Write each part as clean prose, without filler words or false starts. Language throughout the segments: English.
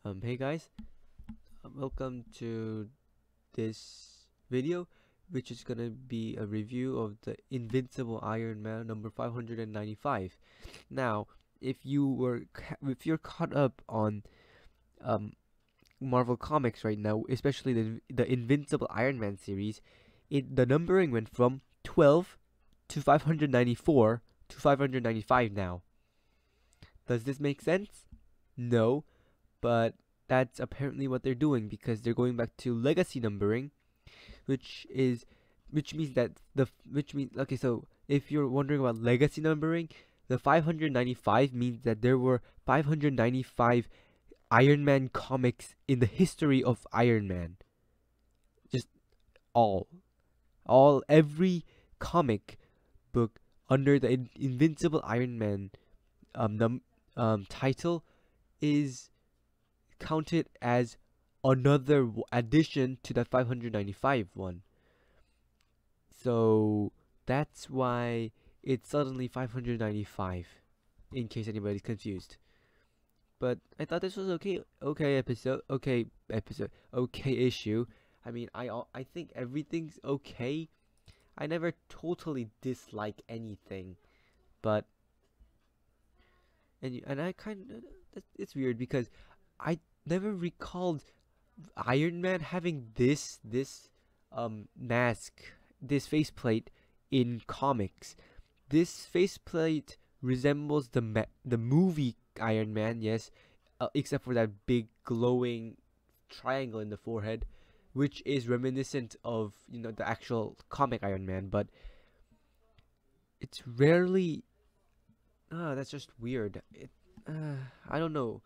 Hey guys, welcome to this video, which is gonna be a review of the Invincible Iron Man number 595. Now, if you're caught up on um Marvel Comics right now, especially the Invincible Iron Man series, the numbering went from 12 to 594 to 595 now. Does this make sense? No, but that's apparently what they're doing because they're going back to legacy numbering, which is which means that the which means okay. So if you're wondering about legacy numbering, the 595 means that there were 595 Iron Man comics in the history of Iron Man. Just all, every comic book under the Invincible Iron Man title is counted as another addition to that 595 one. So that's why it's suddenly 595, in case anybody's confused. But I thought this was okay issue. I mean, I think everything's okay. I never totally dislike anything, but and I kind of, it's weird because I never recalled Iron Man having this mask, this faceplate in comics. This faceplate resembles the movie Iron Man, yes, except for that big glowing triangle in the forehead, which is reminiscent of the actual comic Iron Man, but it's rarely. That's just weird. I don't know.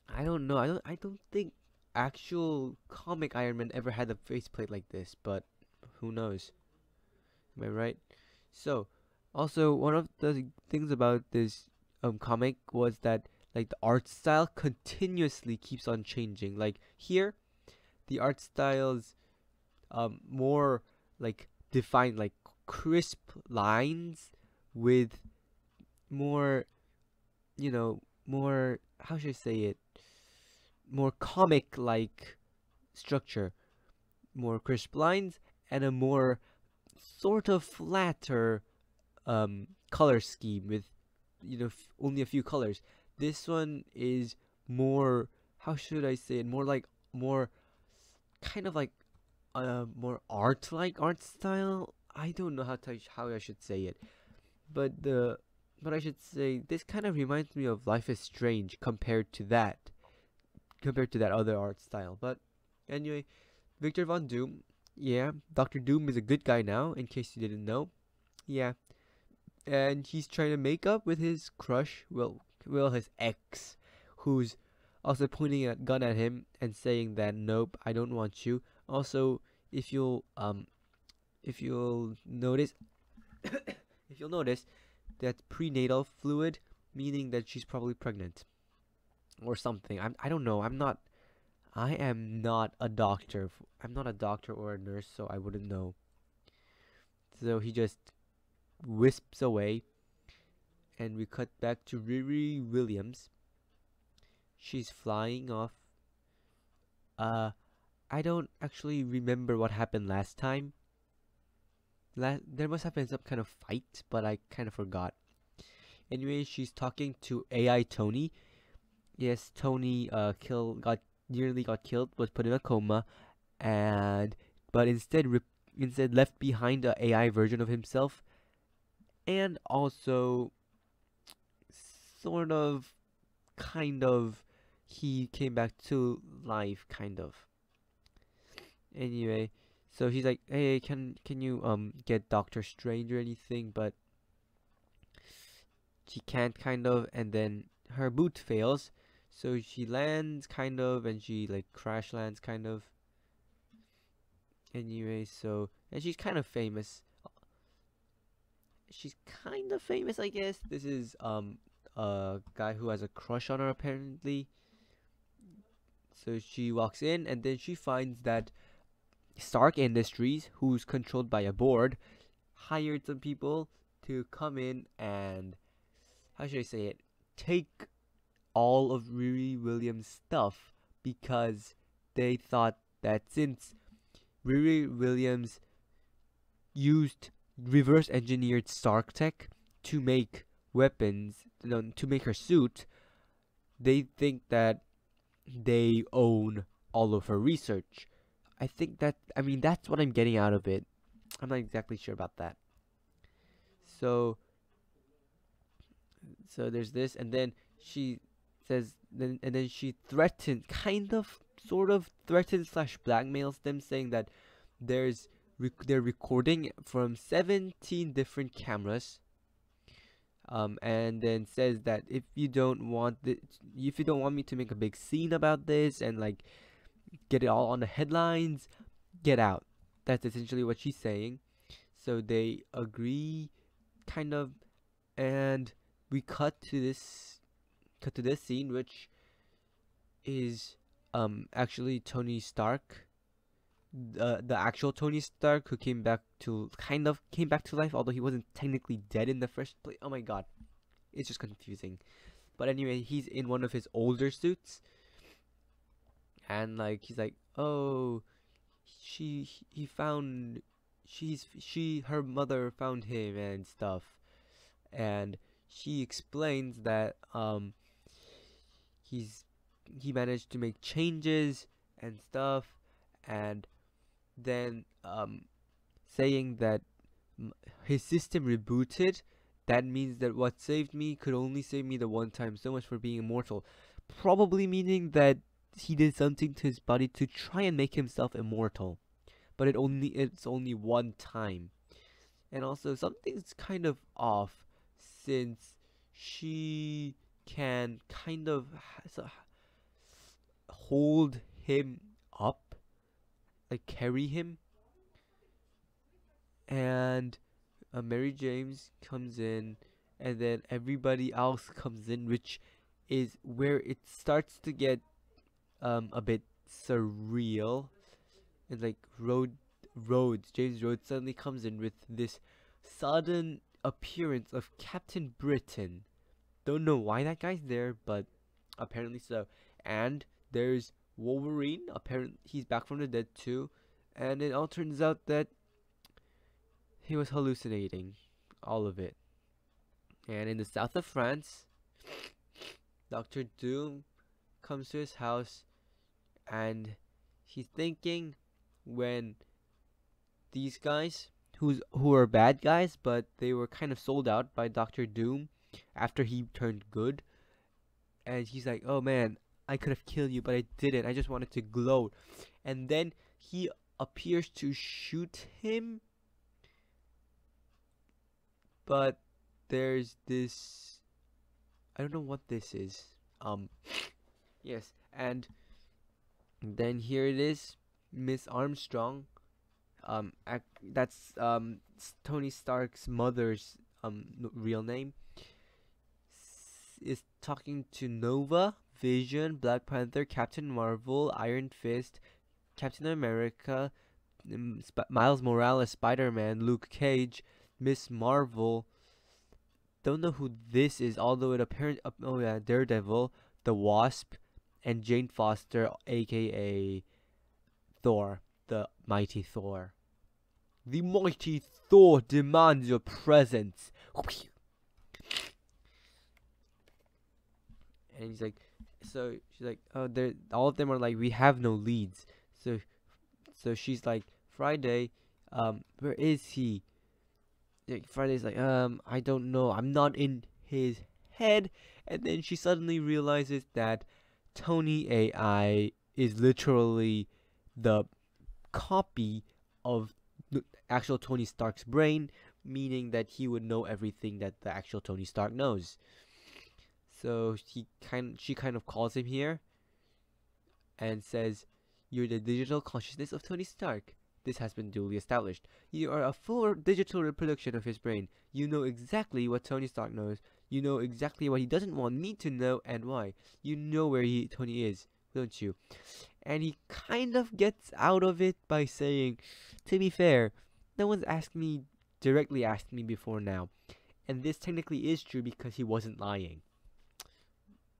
I don't think actual comic Iron Man ever had a faceplate like this, but who knows? Am I right? So, also one of the things about this comic was that like the art style continuously keeps on changing. Like here, the art style's more like defined, like crisp lines with more, more, how should I say it? More comic like structure, more crisp lines, and a more sort of flatter color scheme with only a few colors. This one is more, how should I say it? More like more kind of like more art like art style. I don't know how I should say it, but I should say this kind of reminds me of Life is Strange compared to that other art style. But anyway, Victor Von Doom, yeah, Doctor Doom is a good guy now, in case you didn't know. Yeah, and he's trying to make up with his crush, his ex, who's also pointing a gun at him and saying that nope, I don't want you. Also, if you'll notice, if you'll notice, that's prenatal fluid, meaning that she's probably pregnant or something. I don't know. I am not a doctor. I'm not a doctor or a nurse, so I wouldn't know. So he just wisps away, and we cut back to Riri Williams. She's flying off. I don't actually remember what happened last time. There must have been some kind of fight, but I kind of forgot. Anyway, she's talking to AI Tony. Yes, Tony nearly got killed, was put in a coma, and but instead left behind a AI version of himself, and also sort of, kind of, he came back to life, kind of. Anyway, so he's like, hey, can you get Doctor Strange or anything? But she can't, kind of, and then her boot fails, so she lands, kind of, and she like crash lands, kind of. Anyway, so, and she's kind of famous. I guess. This is a guy who has a crush on her, apparently. So she walks in, and then she finds that Stark Industries, who's controlled by a board, hired some people to come in and, how should I say it, take all of Riri Williams' stuff because they thought that since Riri Williams used reverse engineered Stark tech to make weapons, to make her suit, they think that they own all of her research. I mean, that's what I'm getting out of it. I'm not exactly sure about that. So, so there's this, and then she says, and then she threatens, kind of, sort of threatens slash blackmails them, saying that they're recording from 17 different cameras, and then says that if you don't want me to make a big scene about this and like get it all on the headlines, get out. That's essentially what she's saying. So they agree, kind of, and we cut to this scene, which is actually Tony Stark, the actual Tony Stark, who came back to life, although he wasn't technically dead in the first place. Oh my god, it's just confusing. But anyway, he's in one of his older suits, and like he's like, oh, he found her mother found him and stuff, and she explains that he managed to make changes and stuff, and then saying that his system rebooted. That means that what saved me could only save me the one time. So much for being immortal. Probably meaning that he did something to his body to try and make himself immortal, but it's only one time. And also something's kind of off, since she can kind of hold him up, like carry him, and Mary James comes in, and then everybody else comes in, which is where it starts to get a bit surreal. And like James Rhodes suddenly comes in with this sudden appearance of Captain Britain. Don't know why that guy's there, but apparently so. And there's Wolverine. Apparently he's back from the dead too, and it all turns out that he was hallucinating all of it. And in the south of France, Doctor Doom comes to his house, and he's thinking, when these guys, who are bad guys, but they were kind of sold out by Doctor Doom after he turned good, and he's like, oh man, I could have killed you, but I didn't. I just wanted to gloat. And then he appears to shoot him, but there's this, I don't know what this is. Yes, and then here it is, Miss Armstrong. That's Tony Stark's mother's real name. Is talking to Nova, Vision, Black Panther, Captain Marvel, Iron Fist, Captain America, Miles Morales, Spider-Man, Luke Cage, Miss Marvel. Don't know who this is, although it apparently, oh yeah, Daredevil, the Wasp, and Jane Foster, aka Thor, the mighty Thor. The mighty Thor demands your presence. And he's like, so she's like, oh, all of them are like, we have no leads. So she's like, Friday, where is he? Like, Friday's like, I don't know, I'm not in his head. And then she suddenly realizes that Tony AI is literally the copy of the actual Tony Stark's brain, meaning that he would know everything that the actual Tony Stark knows. So she kind of calls him here and says, you're the digital consciousness of Tony Stark. This has been duly established. You are a full digital reproduction of his brain. You know exactly what Tony Stark knows. You know exactly what he doesn't want me to know and why. You know where Tony is, don't you? And he kind of gets out of it by saying, to be fair, no one's directly asked me before now. And this technically is true because he wasn't lying.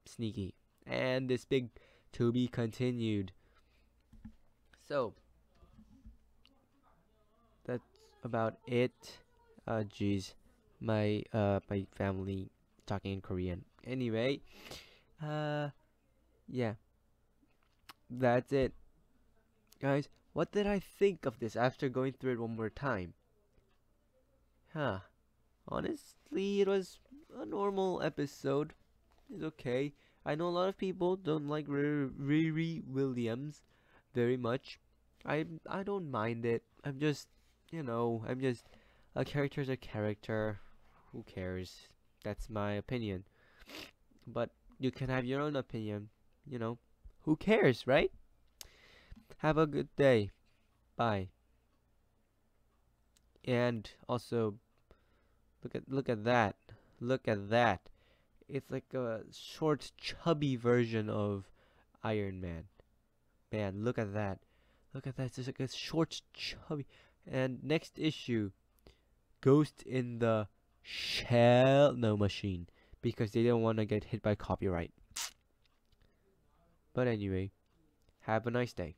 sneaky. And this big to be continued. So that's about it. Geez, my family talking in Korean. Anyway, yeah, that's it, guys. What did I think of this after going through it one more time? Huh. Honestly, it was a normal episode. It's okay. I know a lot of people don't like Riri Williams very much. I don't mind it. I'm just a character's a character. Who cares? That's my opinion. But you can have your own opinion. You know, who cares, right? Have a good day. Bye. And also, look at that. Look at that. It's like a short, chubby version of Iron Man. Man, look at that. Look at that. It's just like a short, chubby. And next issue, Ghost in the Shell No Machine, because they don't want to get hit by copyright. But anyway, have a nice day.